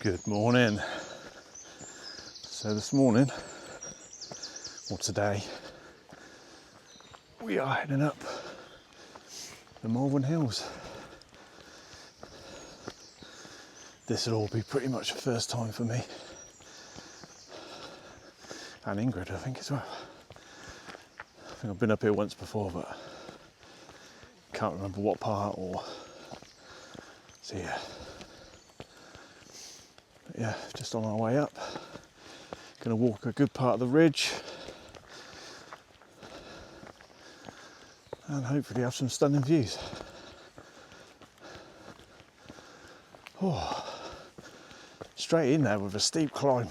Good morning. So this morning, or today, we are heading up the Malvern Hills. This will all be pretty much the first time for me. And Ingrid, I think, as well. I think I've been up here once before, but can't remember what part or... So yeah, just on our way up. Gonna walk a good part of the ridge and hopefully have some stunning views. Oh, straight in there with a steep climb.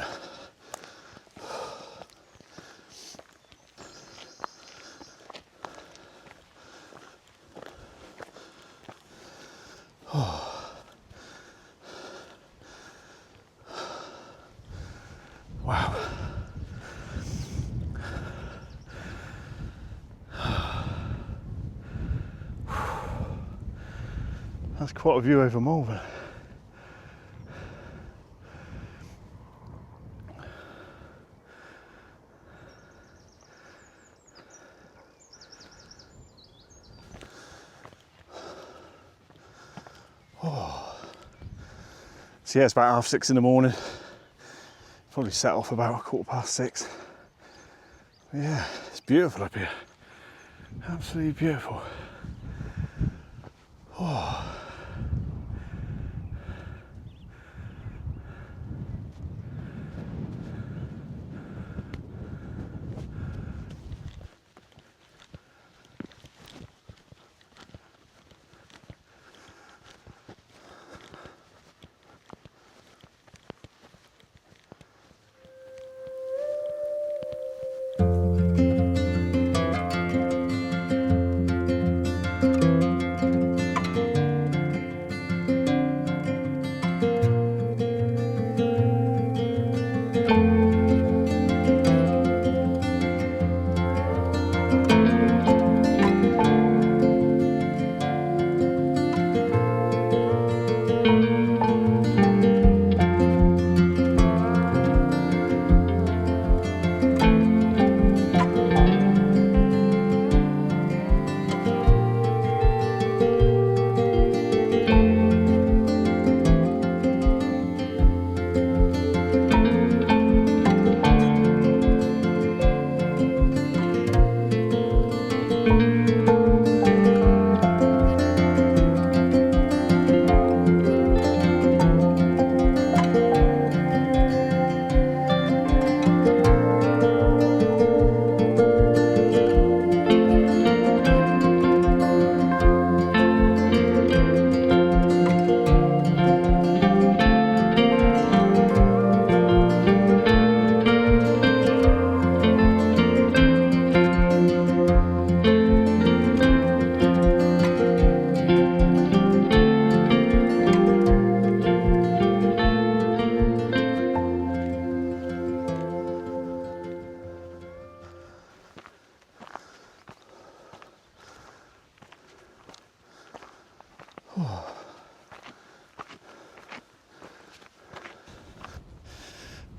Wow. That's quite a view over Malvern. Oh. So yeah, it's about 6:30 in the morning. Probably set off about 6:15. But yeah, it's beautiful up here. Absolutely beautiful. Oh.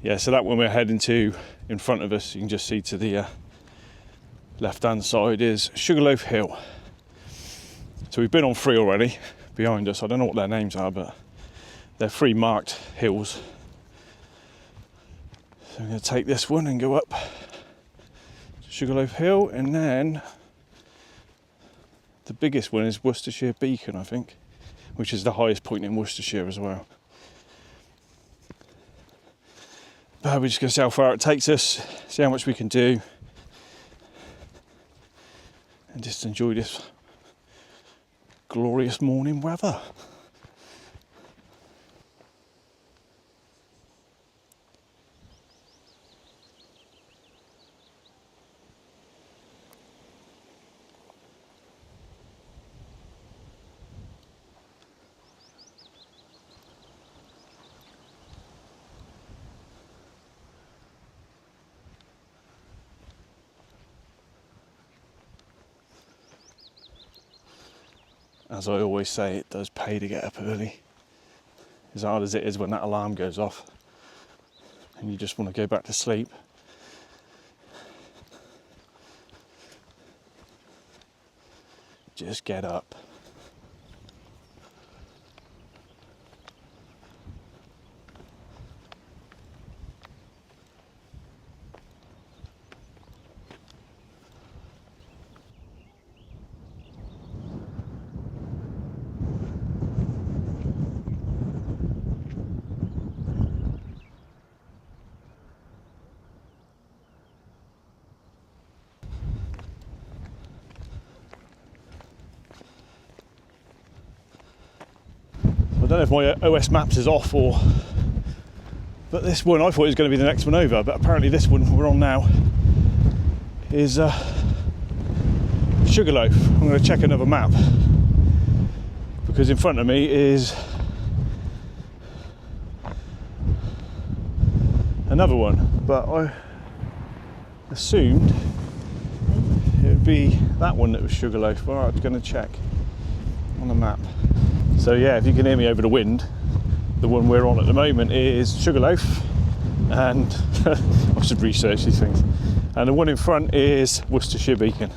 Yeah, so that one we're heading to in front of us, you can just see to the left-hand side is Sugarloaf Hill. So we've been on 3 already behind us. I don't know what their names are, but they're 3 marked hills. So I'm going to take this one and go up Sugarloaf Hill, and then the biggest one is Worcestershire Beacon, I think, which is the highest point in Worcestershire as well. But we're just going to see how far it takes us, see how much we can do, and just enjoy this glorious morning weather. As I always say, it does pay to get up early. as hard as it is when that alarm goes off and you just want to go back to sleep. Just get up. I don't know if my OS Maps is off but this one I thought it was going to be the next one over, but apparently this one we're on now is Sugarloaf. I'm going to check another map because in front of me is another one, but I assumed it would be that one that was Sugarloaf. Well, I'm going to check on the map. So yeah, if you can hear me over the wind, the one we're on at the moment is Sugarloaf, and I should research these things. And the one in front is Worcestershire Beacon.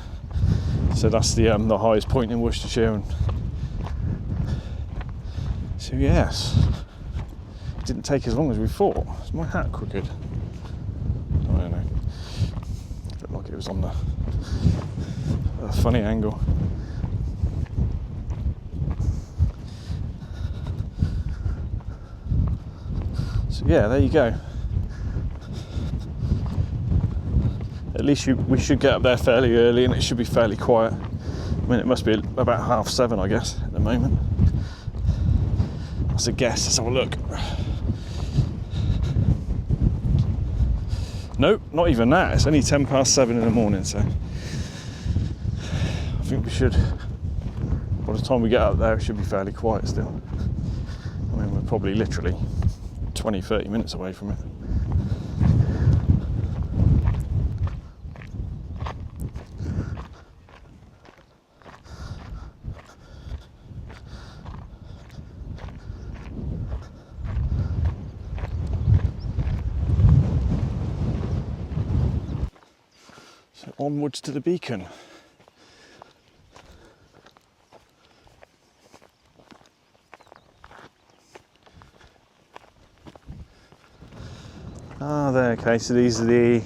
So that's the highest point in Worcestershire. And so yes, it didn't take as long as we thought. Is my hat crooked? I don't know. Looked like it was on a funny angle. So yeah, there you go. At least we should get up there fairly early and it should be fairly quiet. I mean, it must be about 7:30, I guess, at the moment. That's a guess. Let's have a look. Nope, not even that. It's only 7:10 in the morning, so I think we should, by the time we get up there, it should be fairly quiet still. I mean, we're probably literally 20-30 minutes away from it. So onwards to the beacon. Ah, there, okay, so these are the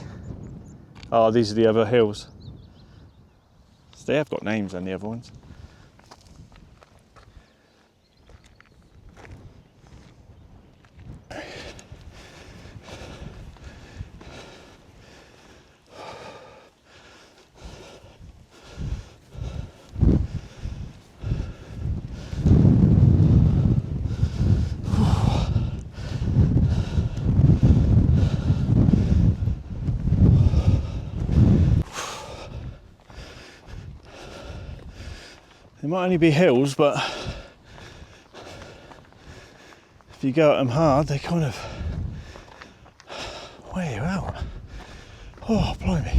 other hills. So they have got names on the other ones. They might only be hills, but if you go at them hard, they kind of wear you out. Oh, blimey.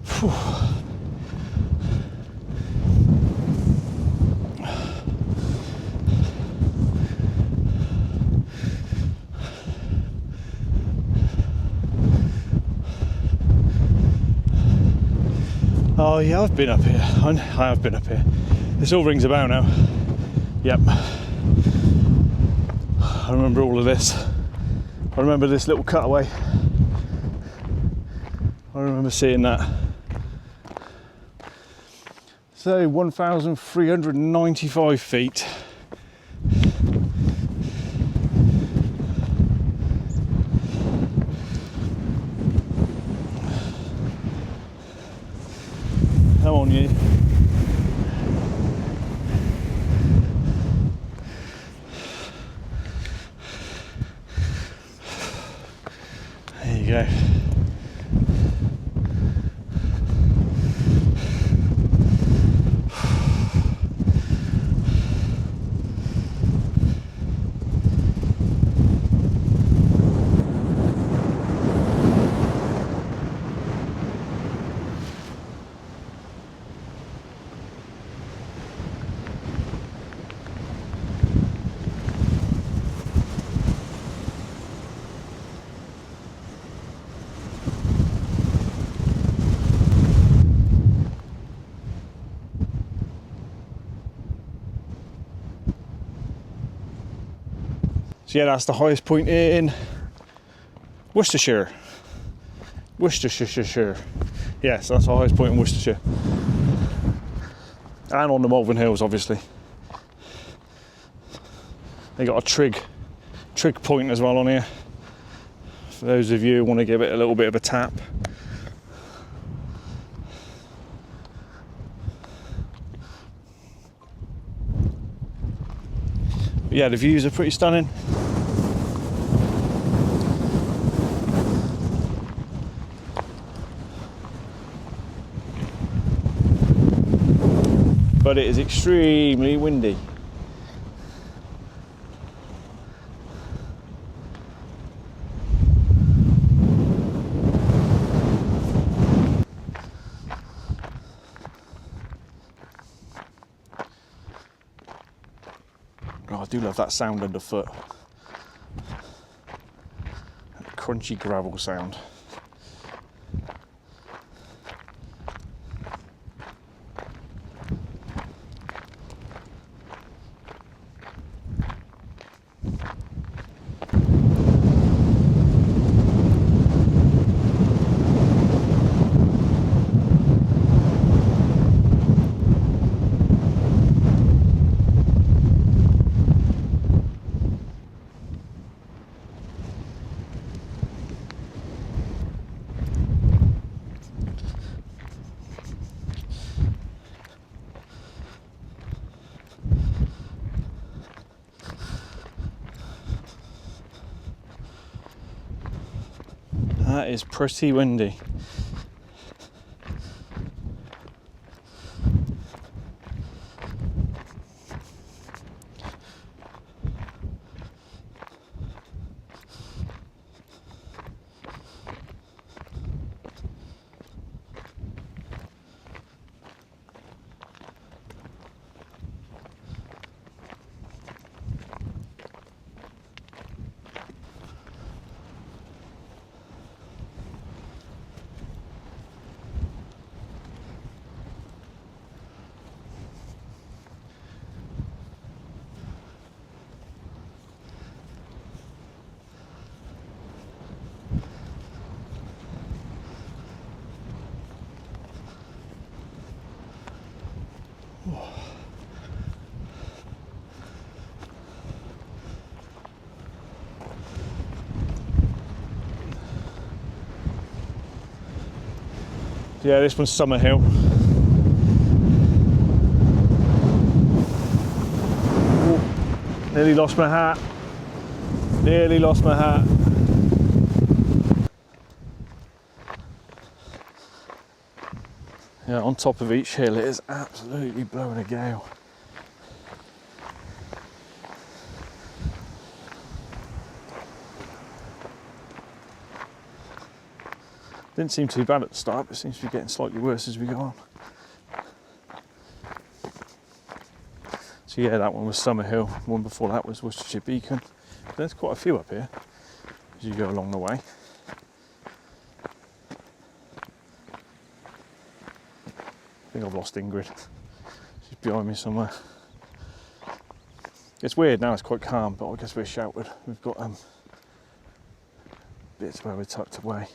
Phew. Oh yeah, I've been up here. I have been up here. This all rings a bell now. Yep. I remember all of this. I remember this little cutaway. I remember seeing that. So 1,395 feet. Come on, you. There you go. So yeah, that's the highest point in Worcestershire. Worcestershire. Yes, that's the highest point in Worcestershire. And on the Malvern Hills, obviously. They got a trig point as well on here. For those of you who want to give it a little bit of a tap. But yeah, the views are pretty stunning. But it is extremely windy. Oh, I do love that sound underfoot. That crunchy gravel sound. That is pretty windy. Yeah, this one's Summer Hill. Ooh, nearly lost my hat. Nearly lost my hat. Yeah, on top of each hill it is absolutely blowing a gale. Didn't seem too bad at the start, but it seems to be getting slightly worse as we go on. So yeah, that one was Summer Hill. The one before that was Worcestershire Beacon. There's quite a few up here as you go along the way. I think I've lost Ingrid. She's behind me somewhere. It's weird now, it's quite calm, but I guess we're sheltered. We've got bits where we're tucked away.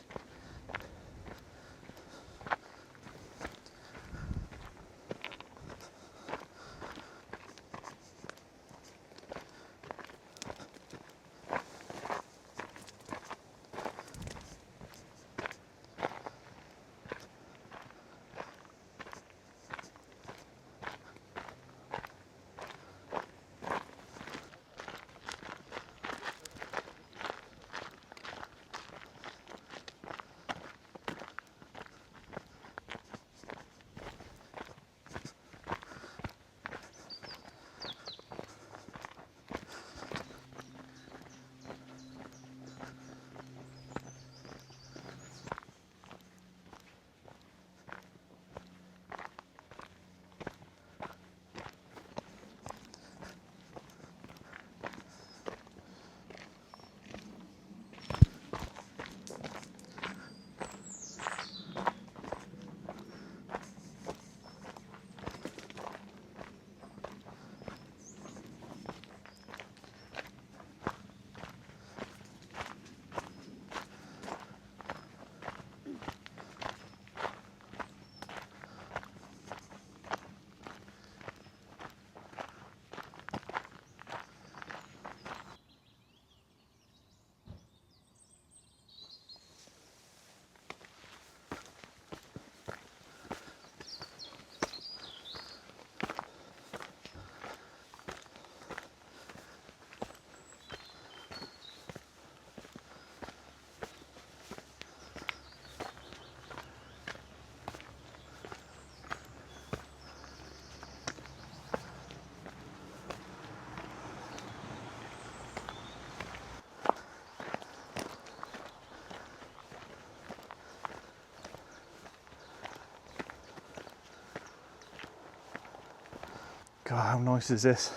God, how nice is this?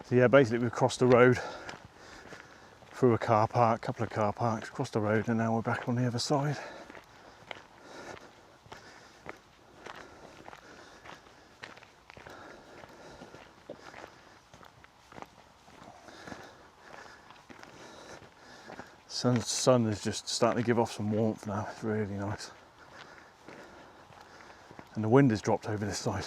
So yeah, basically we've crossed the road through a car park, couple of car parks, crossed the road, and now we're back on the other side. Sun is just starting to give off some warmth now. It's really nice. And the wind has dropped over this side.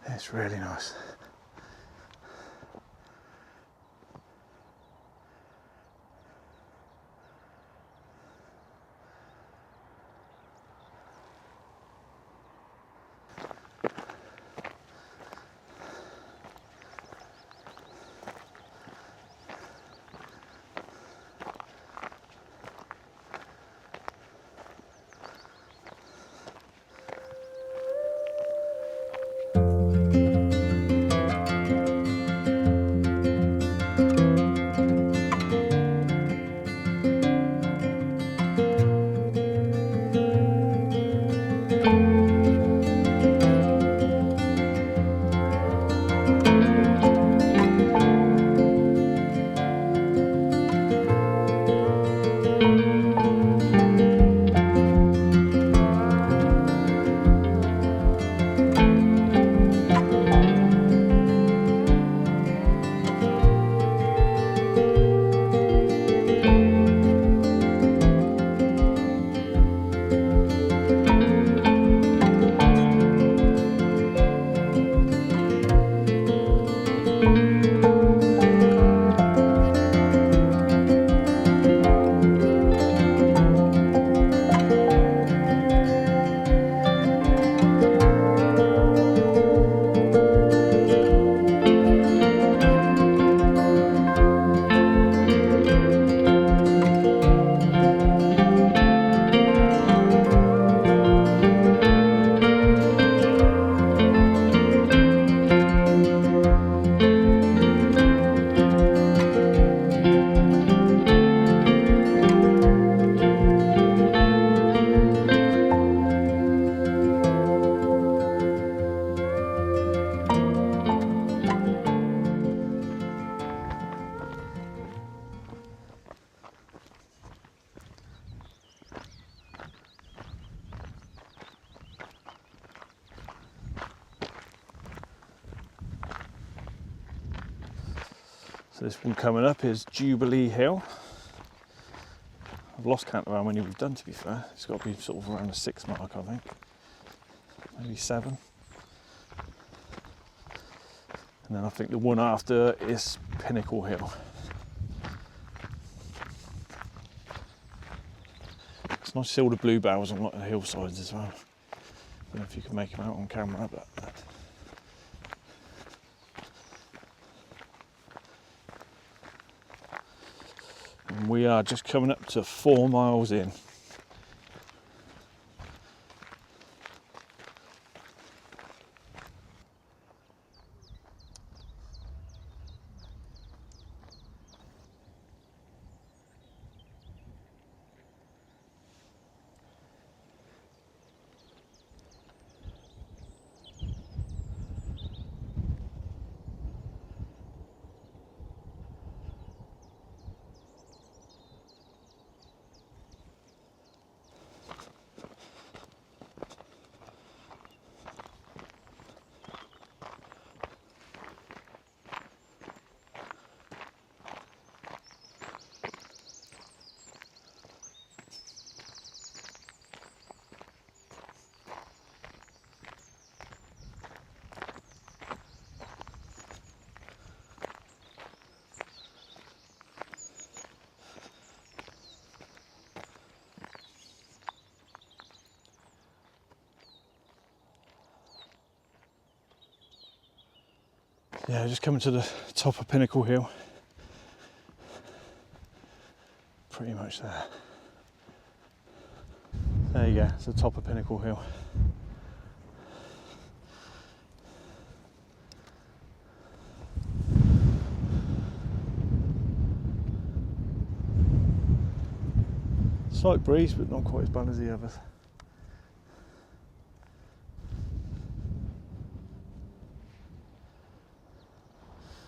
It's really nice. So this one coming up is Jubilee Hill. I've lost count of how many we've done, to be fair. It's got to be sort of around the 6 mark, I think. Maybe 7. And then I think the one after is Pinnacle Hill. It's nice to see all the bluebells on the hillsides as well. I don't know if you can make them out on camera, but and we are just coming up to 4 miles in. Yeah, just coming to the top of Pinnacle Hill. Pretty much there. There you go, it's the top of Pinnacle Hill. Slight breeze, but not quite as bad as the others.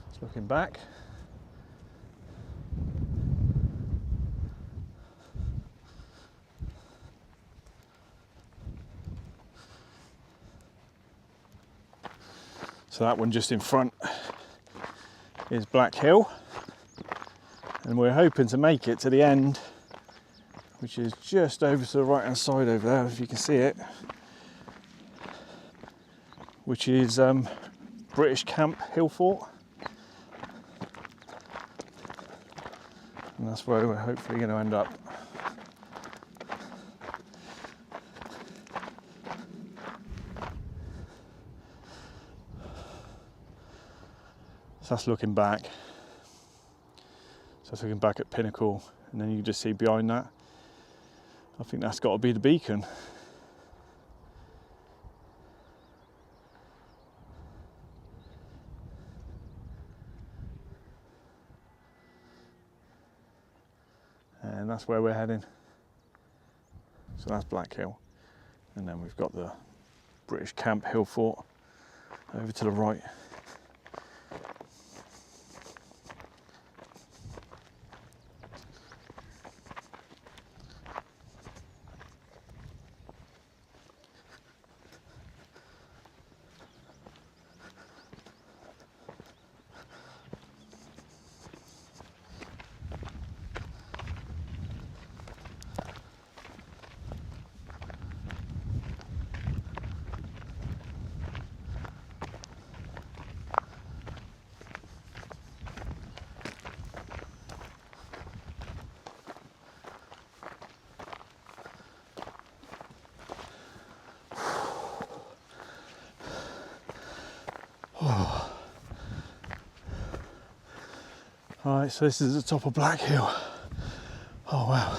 Just looking back. So that one just in front is Black Hill, and we're hoping to make it to the end, which is just over to the right hand side over there, if you can see it, which is British Camp Hill Fort, and that's where we're hopefully going to end up. So that's looking back. So that's looking back at Pinnacle, and then you can just see behind that, I think that's got to be the beacon. And that's where we're heading. So that's Black Hill. And then we've got the British Camp Hill Fort over to the right. Alright, so this is the top of Black Hill. Oh wow.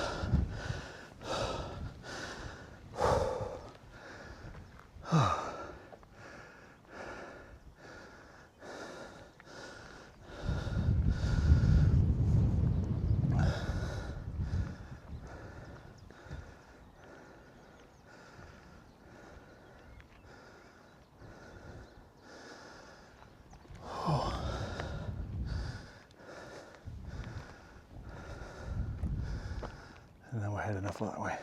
And then we're heading up that way.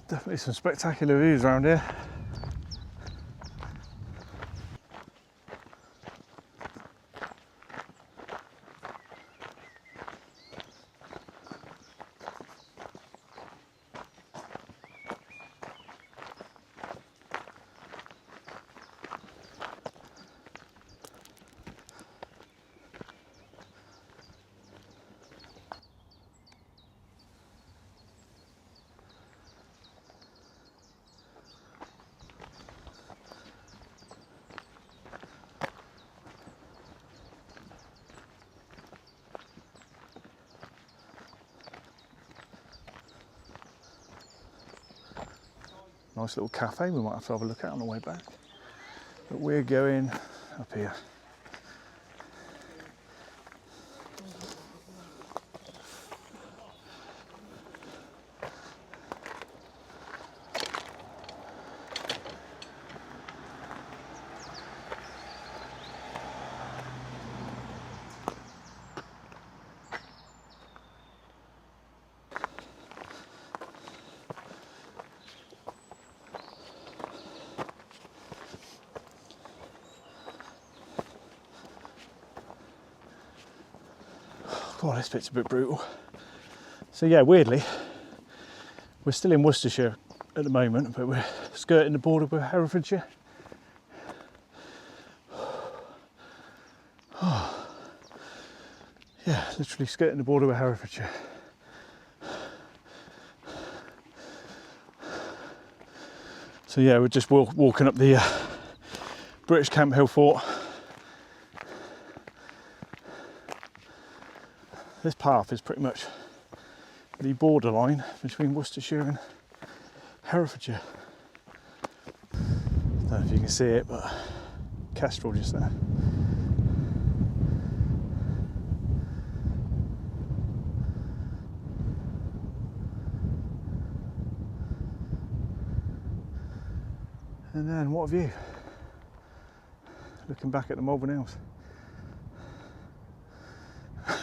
Definitely some spectacular views around here. Nice little cafe we might have to have a look at on the way back. But we're going up here. Oh, this bit's a bit brutal. So yeah, weirdly, we're still in Worcestershire at the moment, but we're skirting the border with Herefordshire. Oh. Yeah, literally skirting the border with Herefordshire. So yeah, we're just walking up the British Camp Hill Fort. This path is pretty much the borderline between Worcestershire and Herefordshire. I don't know if you can see it, but Kestrel just there. And then what a view. Looking back at the Malvern Hills,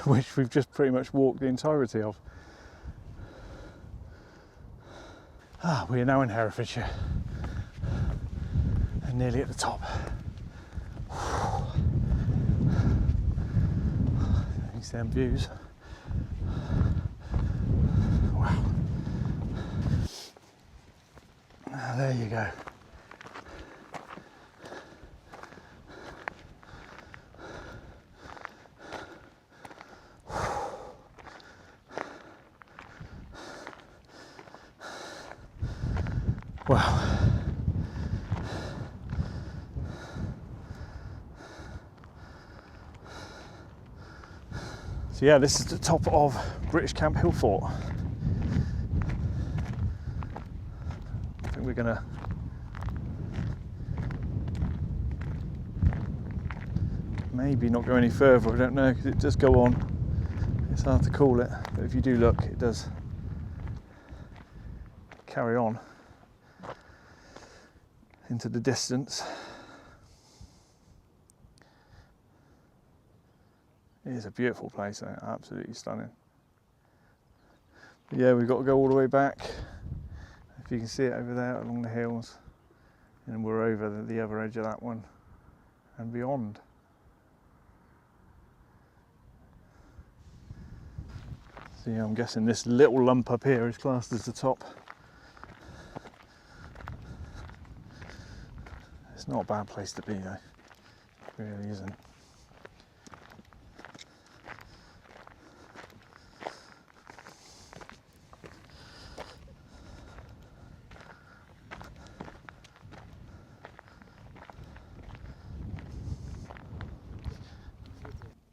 which we've just pretty much walked the entirety of. We are now in Herefordshire and nearly at the top. These damn views. Wow. There you go. Wow. So yeah, this is the top of British Camp Hill Fort. I think we're gonna maybe not go any further, I don't know, because it does go on. It's hard to call it, but if you do look, it does carry on into the distance. It is a beautiful place, though. Absolutely stunning. But yeah, we've got to go all the way back. If you can see it over there along the hills, and we're over the other edge of that one and beyond. So yeah, I'm guessing this little lump up here is classed as the top. It's not a bad place to be, though. It really isn't.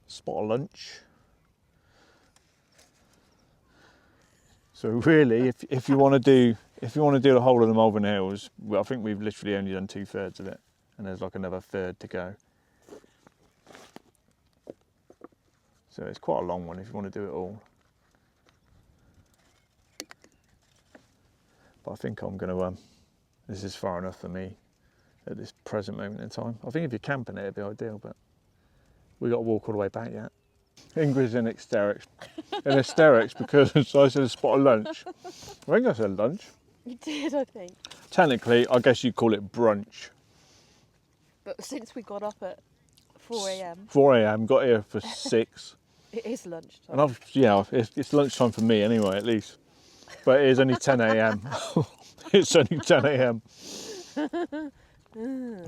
Spot of lunch. So really, if you want to do the whole of the Malvern Hills, well, I think we've literally only done 2/3 of it, and there's like another third to go. So it's quite a long one if you want to do it all. But I think I'm going to. This is far enough for me at this present moment in time. I think if you're camping it, it'd be ideal, but we got to walk all the way back yet. Ingrid's in hysterics. In hysterics because I said a spot of lunch. I think I said lunch. You did, I think. Technically, I guess you'd call it brunch. But since we got up at 4 a.m. 4 a.m, got here for 6. It is lunchtime. And it's lunchtime for me anyway, at least. But it is only 10 a.m. It's only 10 a.m.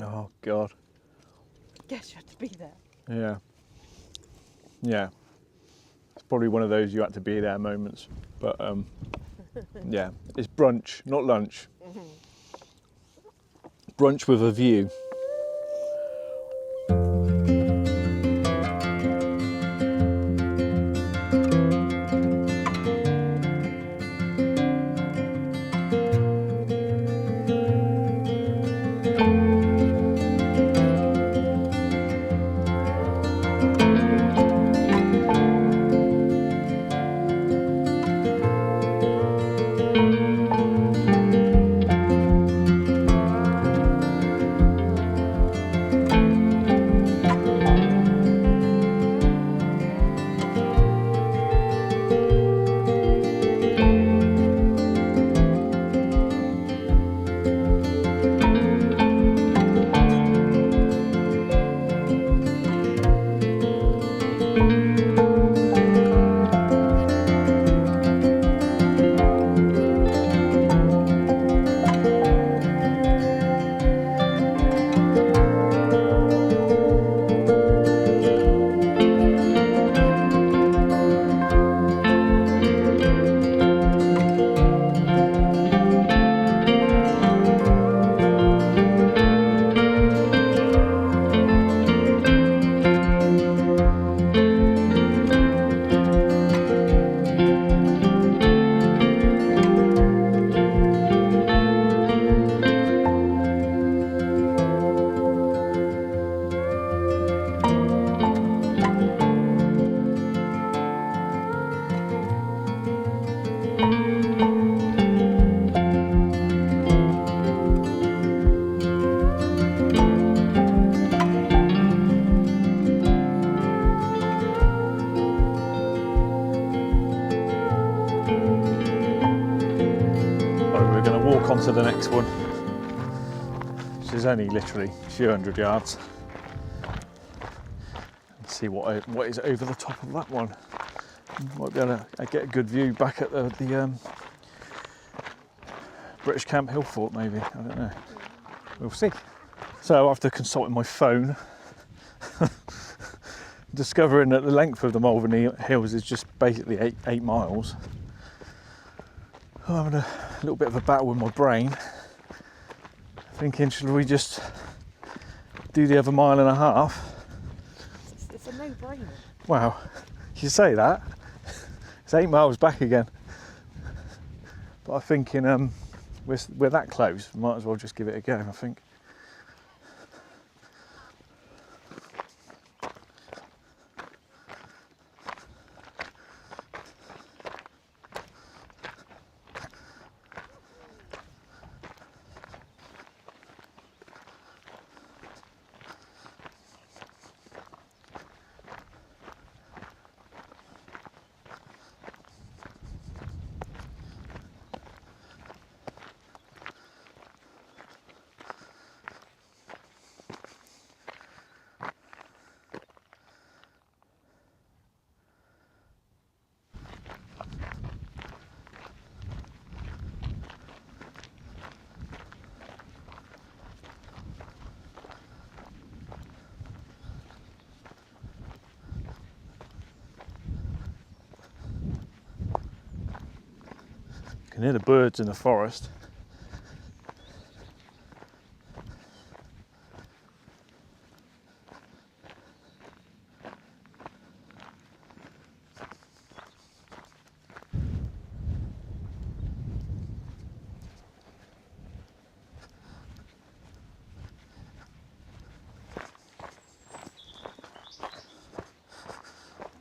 Oh, God. Guess you had to be there. Yeah. Yeah. It's probably one of those you had to be there moments. But, yeah, it's brunch, not lunch. Brunch with a view. We're going to walk on to the next one, which is only literally a few hundred yards, and see what is over the top of that one. Might be able to get a good view back at the British Camp Hill Fort, maybe. I don't know. We'll see. So after consulting my phone, discovering that the length of the Malvern Hills is just basically 8 miles, I'm having a little bit of a battle with my brain, thinking, should we just do the other 1.5 miles? It's a no-brainer. Wow, you say that. It's 8 miles back again. But I'm thinking, we're that close, might as well just give it a go, I think. You can hear the birds in the forest.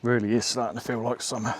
Really is starting to feel like summer.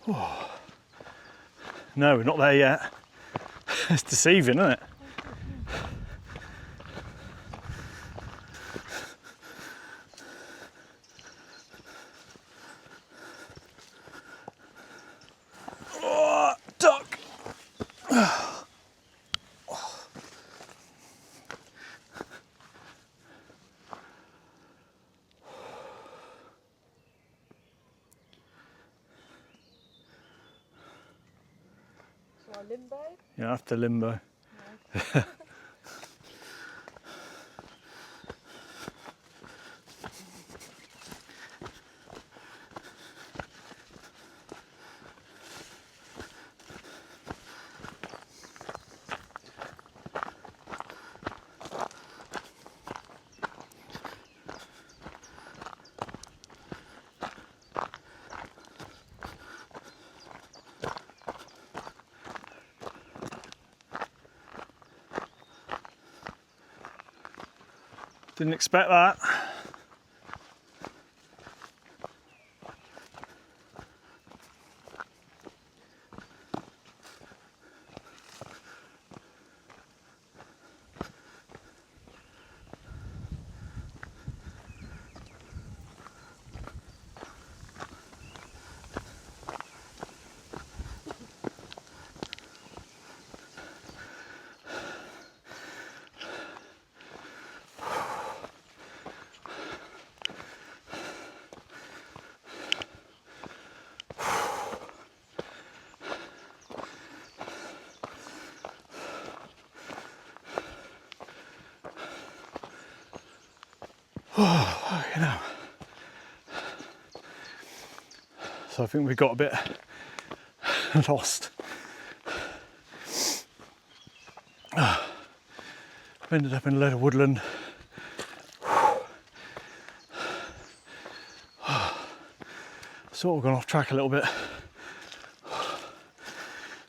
Oh. No, we're not there yet. It's deceiving, isn't it? Oh, duck! So limbo? Yeah, after limbo. No. Didn't expect that. Oh, you know. So I think we got a bit lost. I've ended up in a load of woodland. Sort of gone off track a little bit.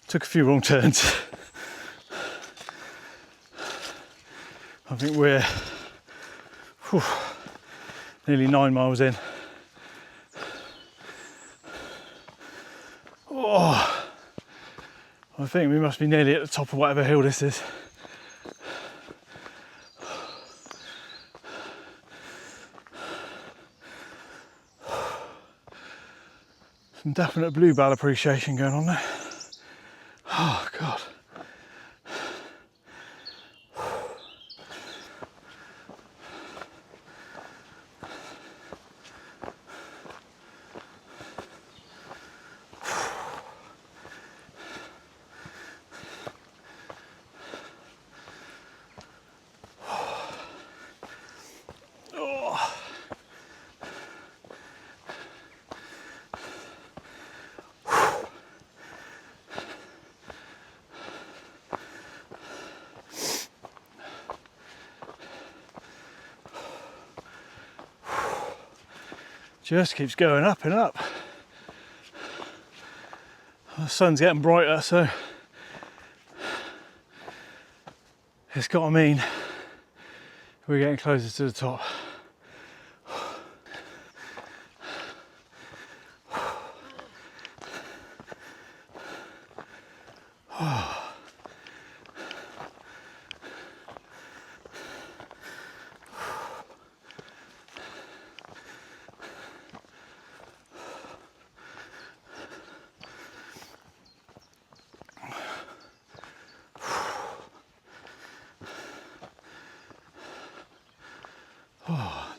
Took a few wrong turns. I think we're nearly 9 miles in. Oh, I think we must be nearly at the top of whatever hill this is. Some definite bluebell appreciation going on there. Oh God. Just keeps going up and up. The sun's getting brighter, so it's got to mean we're getting closer to the top.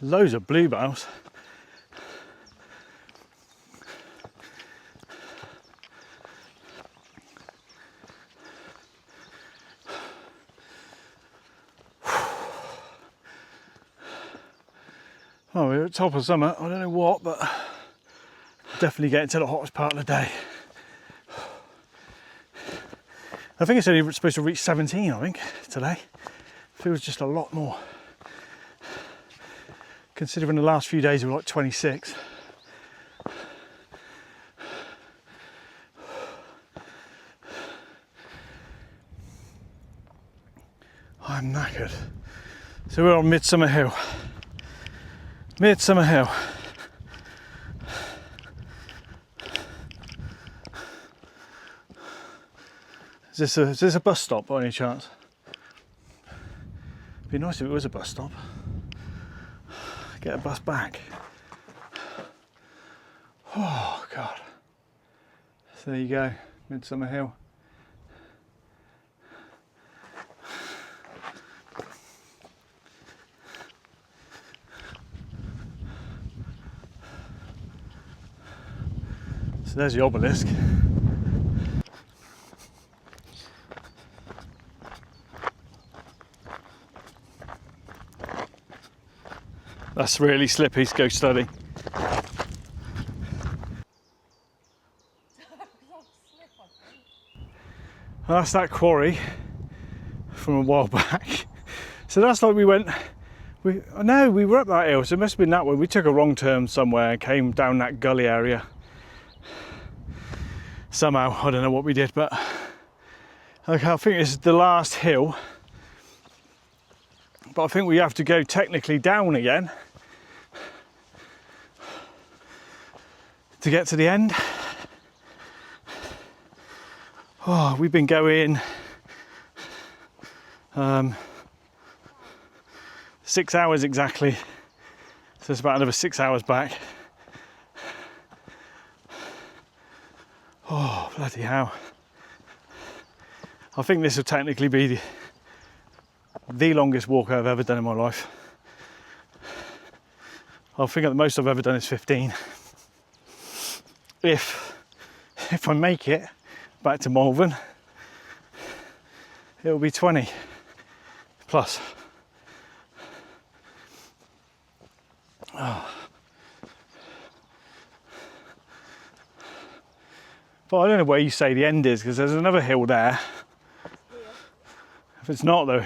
Loads of bluebells. Oh, we're at the top of summer. I don't know what, but definitely getting to the hottest part of the day. I think it's only supposed to reach 17, I think, today. Feels just a lot more. Considering the last few days were like 26. I'm knackered. So we're on Midsummer Hill. Midsummer Hill. Is this a bus stop by any chance? It'd be nice if it was a bus stop. Get a bus back. Oh God. So there you go, Midsummer Hill. So there's the obelisk. That's really slippy, go steady. That's that quarry from a while back. So that's like we went, we were up that hill, so it must have been that way. We took a wrong turn somewhere and came down that gully area. Somehow, I don't know what we did, but okay, I think this is the last hill. But I think we have to go technically down again to get to the end. Oh, we've been going 6 hours exactly, so it's about another 6 hours back. Oh, bloody hell. I think this will technically be the longest walk I've ever done in my life. I think at the most I've ever done is 15. If I make it back to Malvern, it'll be 20 plus. But I don't know where you say the end is, because there's another hill there. Here. If it's not though,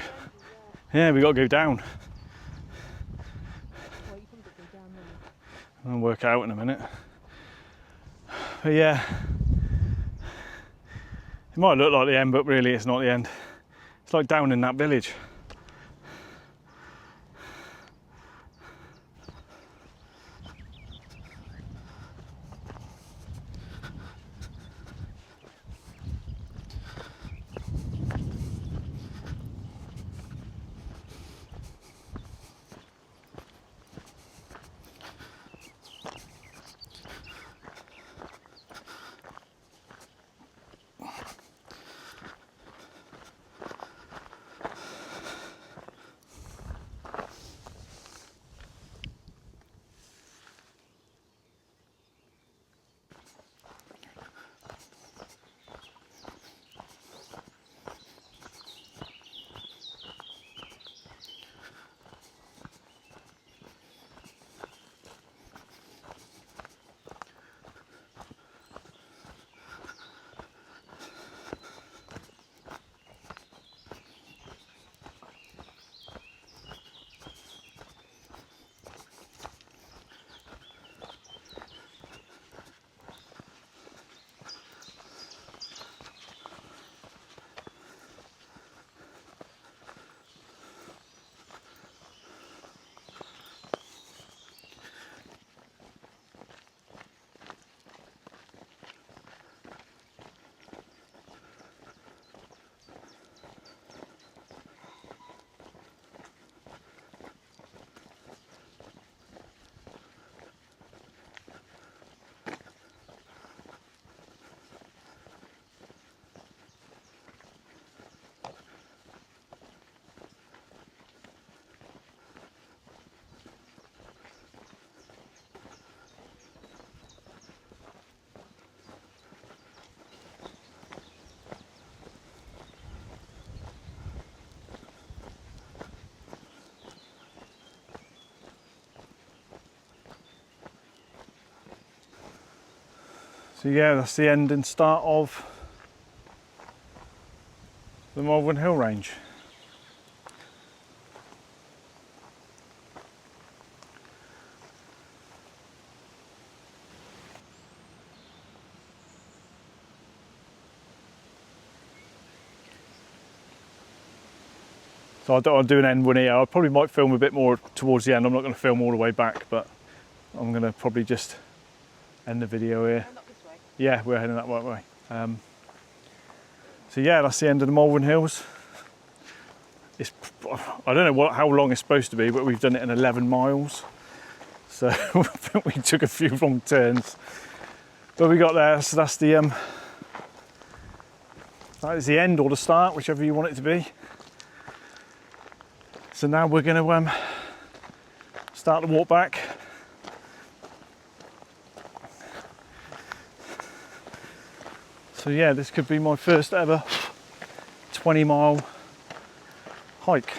yeah, we got to go down. Well, you probably got to go down there. I'll work out in a minute. But yeah, it might look like the end, but really it's not the end. It's like down in that village. So yeah, that's the end and start of the Malvern Hill range. So I'll do an end one here. I probably might film a bit more towards the end. I'm not going to film all the way back, but I'm going to probably just end the video here. And up this way. Yeah, we're heading that way. So yeah, that's the end of the Malvern Hills. I don't know how long it's supposed to be, but we've done it in 11 miles. So we took a few wrong turns, but we got there. So that's the that is the end or the start, whichever you want it to be. So now we're going to start the walk back. So yeah, this could be my first ever 20-mile hike.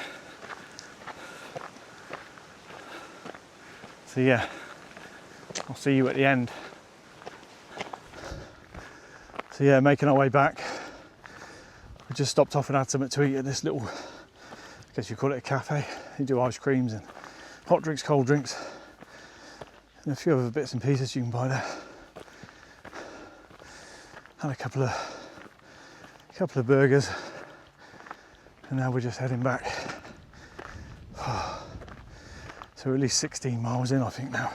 So yeah, I'll see you at the end. So yeah, making our way back. We just stopped off and had something to eat at this little, I guess you call it a cafe. You do ice creams and hot drinks, cold drinks, and a few other bits and pieces you can buy there. Had a couple of burgers, and now we're just heading back. So we're at least 16 miles in, I think now.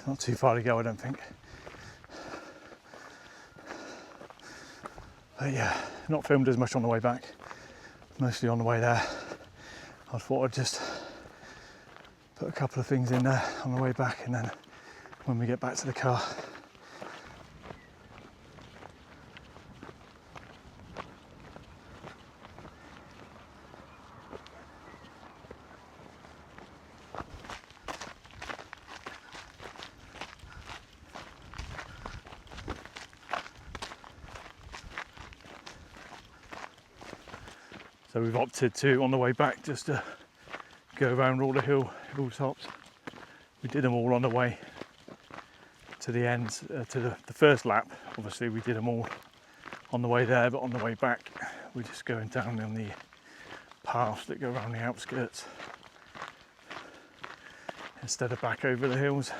Not too far to go, I don't think. But yeah, not filmed as much on the way back, mostly on the way there. I thought I'd just put a couple of things in there on the way back, and then when we get back to the car. So we've opted to, on the way back, just to go around all the hilltops. We did them all on the way to the end, to the first lap. Obviously we did them all on the way there, but on the way back we're just going down on the paths that go around the outskirts instead of back over the hills.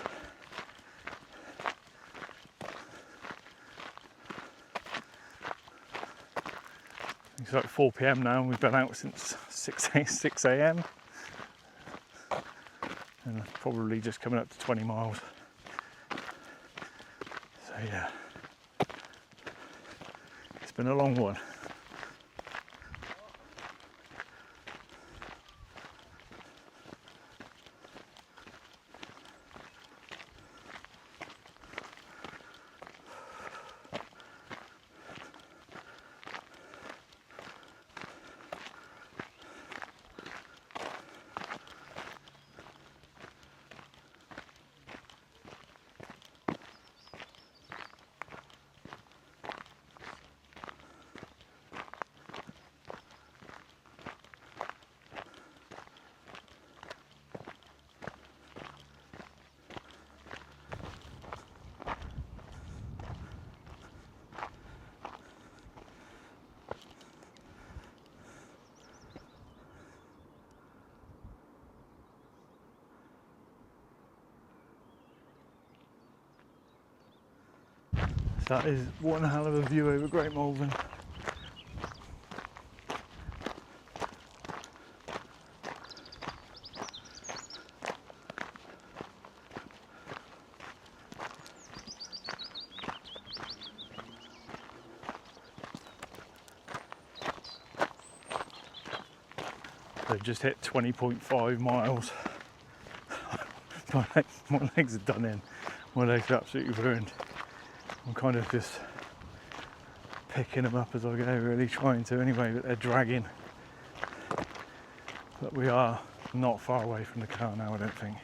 It's like 4 p.m. now and we've been out since 6 a.m. and probably just coming up to 20 miles. So yeah, it's been a long one. That is one hell of a view over Great Malvern. So just hit 20.5 miles. My legs are done in. My legs are absolutely ruined. I'm kind of just picking them up as I go, really trying to anyway, but they're dragging. But we are not far away from the car now, I don't think.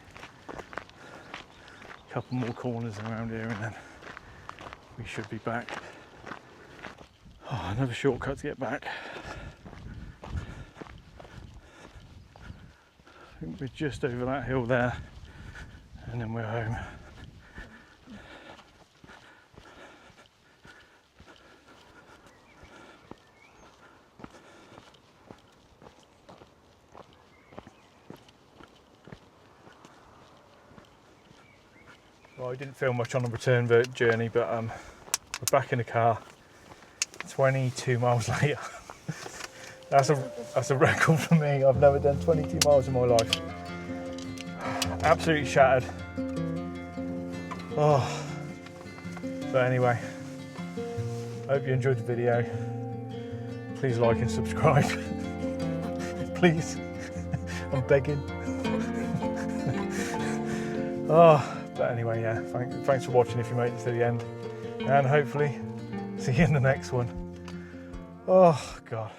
A couple more corners around here and then we should be back. Oh, another shortcut to get back. I think we're just over that hill there and then we're home. Well, I didn't film much on the return journey, but we're back in the car 22 miles later. That's a record for me. I've never done 22 miles in my life. Absolutely shattered. Oh, but anyway, hope you enjoyed the video. Please like and subscribe. Please, I'm begging. Oh. But anyway, yeah, thanks for watching if you made it to the end. And hopefully, see you in the next one. Oh, God.